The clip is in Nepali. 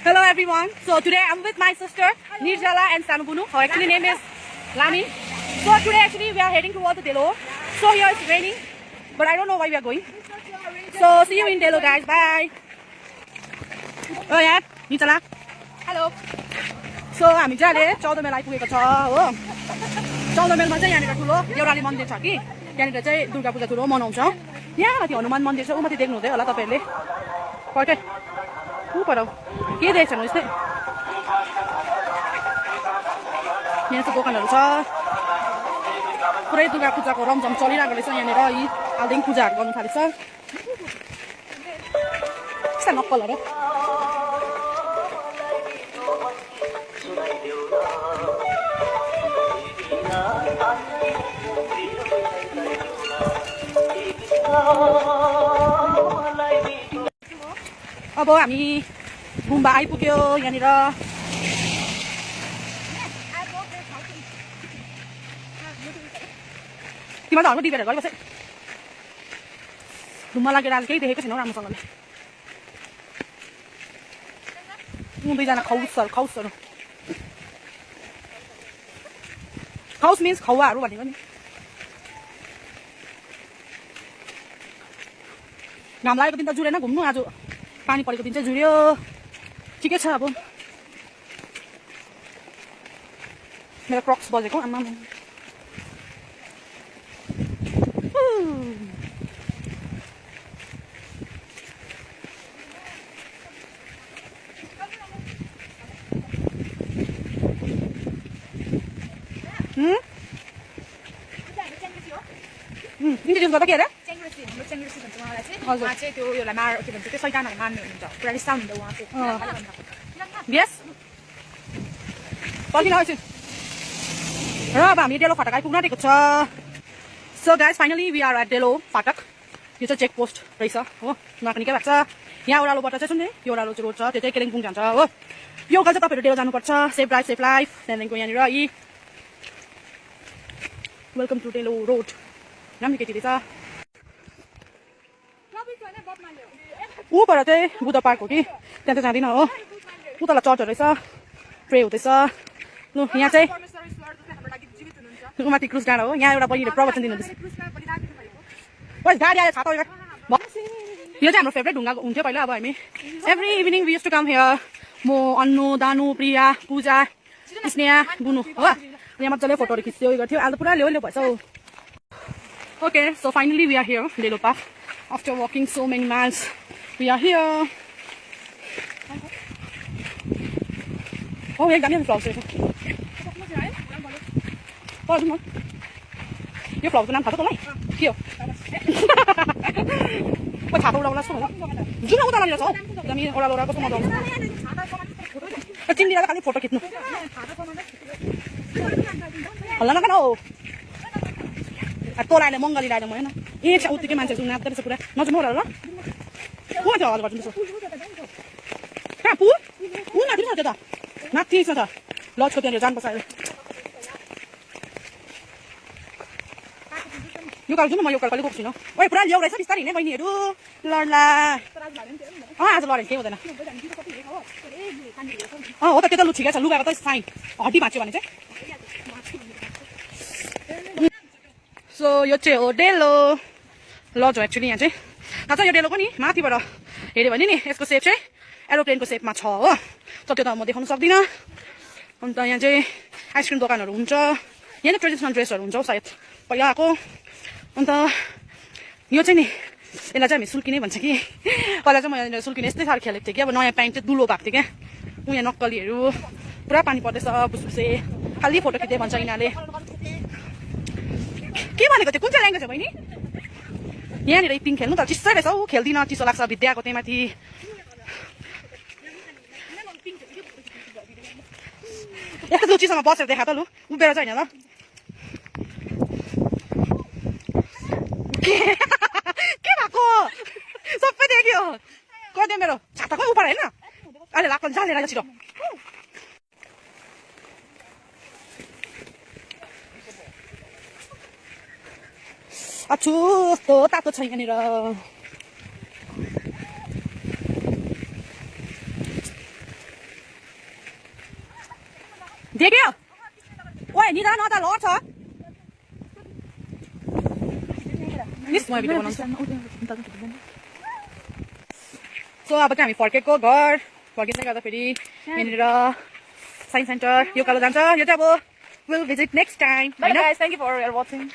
Hello everyone. So today I'm with my sister Nirjala and Sanubunu. Her actually name is Lami. So today actually we are heading towards Delo. So here it's raining, but I don't know why we are going. So see you in Delo, guys. Bye. Oh yeah, Nirjala. Hello. So हामी चाहिँ अहिले 14 माइल आइपुगेको छ हो. 14 माइलमा चाहिँ यहाँनिर ठुलो देउराली मन्दिर छ कि. यहाँनिर चाहिँ दुर्गा पूजा ठुलो मनाउँछ. यहाँ माथि हनुमान मन्दिर छ. उ माथि देख्नु हुँदै होला तपाईहरुले. पक्कै उ पर के देख्छन् यस्तै. यहाँ चाहिँ दोकानहरु छ. पुरै दुर्गा पूजाको रमझम चलिरहेको रहेछ यहाँनिर. यी आलदिङ पूजाहरु गर्नु थालेछ. यस्ता नक्कलहरु. अब हामी गुम्बा आइपुग्यो यहाँनिर. तिमीले त हल्का डिबेटहरु गरिबस्छ. घुम्न लागेर आज केही देखेको छैनौ राम्रोसँगले. दुईजना खौसहरु. खौस मिन्स खौवाहरु भनेको नि. घाम लागेको दिन त जुरेन घुम्नु. आज पानी परेको दिन चाहिँ जुर्यो. ठिकै छ अब. मेरो क्रक्स बजेको आमा. इन्ट्रोड्युस गर्दा के अरे? उहाँ चाहिँ त्यो योलाई मार के भन्छ त्यो शैतानहरु मार्नु हुन्छ. पुरा रिसाउनु हुन्छ उहाँ चाहिँ. यस. पर्खिन एकछिन. र अब हामी डेलो फाटक आइपुग्न आँटेको छ. So guys finally we are at Delo Phatak. यो चाहिँ चेक पोस्ट रहेछ हो. उहाँ पनि के भएको छ. यहाँ ओह्रालोबाट चाहिँ सुन्ने यो ओह्रालो चाहिँ रोड छ. त्यो चाहिँ कालिम्पोङ जान्छ हो. यो उकालो चाहिँ तपाईँहरू डेलो जानुपर्छ. Safe drive safe life. त्यहाँदेखिको यहाँनिर यी वेलकम टु डेलो रोड. राम्रो केटी रहेछ. ऊपर चाहिँ बुद्ध पार्क हो कि. त्यहाँ चाहिँ जाँदिन हो. उतालाई चर्चहरू रहेछ. प्रे हुँदैछ. लु यहाँ चाहिँ माथि क्रुज डाँडा हो. यहाँ एउटा बहिनीले प्रवचन दिनुहुँदैछ. गाडी आयो छाता. यो चाहिँ हाम्रो फेभरेट ढुङ्गा हुन्थ्यो पहिला. अब हामी every evening we used to come here. म अन्नु दानु प्रिया पूजा स्नेहा बुनु हो. यहाँ मजाले फोटोहरू खिच्यो उयो गर्थ्यो. अहिले त पुरा ल्याउ भएछ हौ. Okay, so finally we are here, Delo Park. After walking so many miles, we are here. Oh, yeah, I'm flowers. Oh, come on. Your flowers are not part here. What happened? What happened? You know what I'm saying? I mean, or I'll go to my dog. I think I can't photo kit. Allah, no. तोलाले Mangali लाएर म हैन एक छ उत्तिकै मान्छे जुन नाच्दै रहेछ पुरा नजुम होला ल. को छ अगाडि गर्दिनु छ. कहाँ पु उ नाति छ त. नाति छ त. लजको त्यहाँ जानुपर्छ अहिले. यो काल जुन म यो काल कहिले गएको छैन. ओइ पुरा ल्याउ रहेछ बिस्तारै हिँड्ने बहिनीहरू. लड्ला. आज लड्यो केही हुँदैन. हो त त्यो त लु ठिकै छ. लुगाको त फाइन. हड्डी भाँच्यो भने चाहिँ. सो यो चाहिँ हो डेलो लज हो एक्चुअली. यहाँ चाहिँ थाहा छ यो डेलोको नि माथिबाट हेऱ्यो भने नि यसको सेप चाहिँ एरोप्लेनको सेपमा छ हो. त त्यो त म देखाउनु सक्दिनँ. अन्त यहाँ चाहिँ आइसक्रिम दोकानहरू हुन्छ. यहाँ नै ट्रेडिसनल ड्रेसहरू हुन्छ हौ सायद पहिला आएको. अन्त यो चाहिँ नि यसलाई चाहिँ हामी सुल्किने भन्छ कि. पहिला चाहिँ म यहाँ सुल्किने यस्तै साह्रो खेलेको थिएँ कि. अब नयाँ प्यान्ट चाहिँ दुलो भएको थियो क्या. यहाँ नक्कलीहरू पुरा पानी पर्दैछ. बुसबुसे खालि फोटो खिच्दै भन्छ यिनीहरूले. के भनेको थियो? कुन चाहिँ ल्याङ्ग्वेज हो बहिनी? यहाँनिर पिङ खेल्नु त चिसै रहेछ हौ. खेल्दिनँ चिसो लाग्छ. भित्याएको त्यही माथि. यस्तो लु चिसोमा बसेर देखा त लु. उभिएर चाहिँ होइन ल. के भएको? सबै देख्यो. गरिदियो मेरो छाताको उपर होइन. अहिले लाग्छ जालेर छिटो. अछु कस्तो तातो छ यहाँनिर. देख्यो ओए निदा न त लड्छ मिस म भिडियो बनाउँछु सो अब चाहिँ हामी फर्केको घर फर्किँदै गर्दाखेरि यहाँनिर साइन्स सेन्टर यो कालो जान्छ यो चाहिँ अब will visit next time Bye guys, thank you for watching.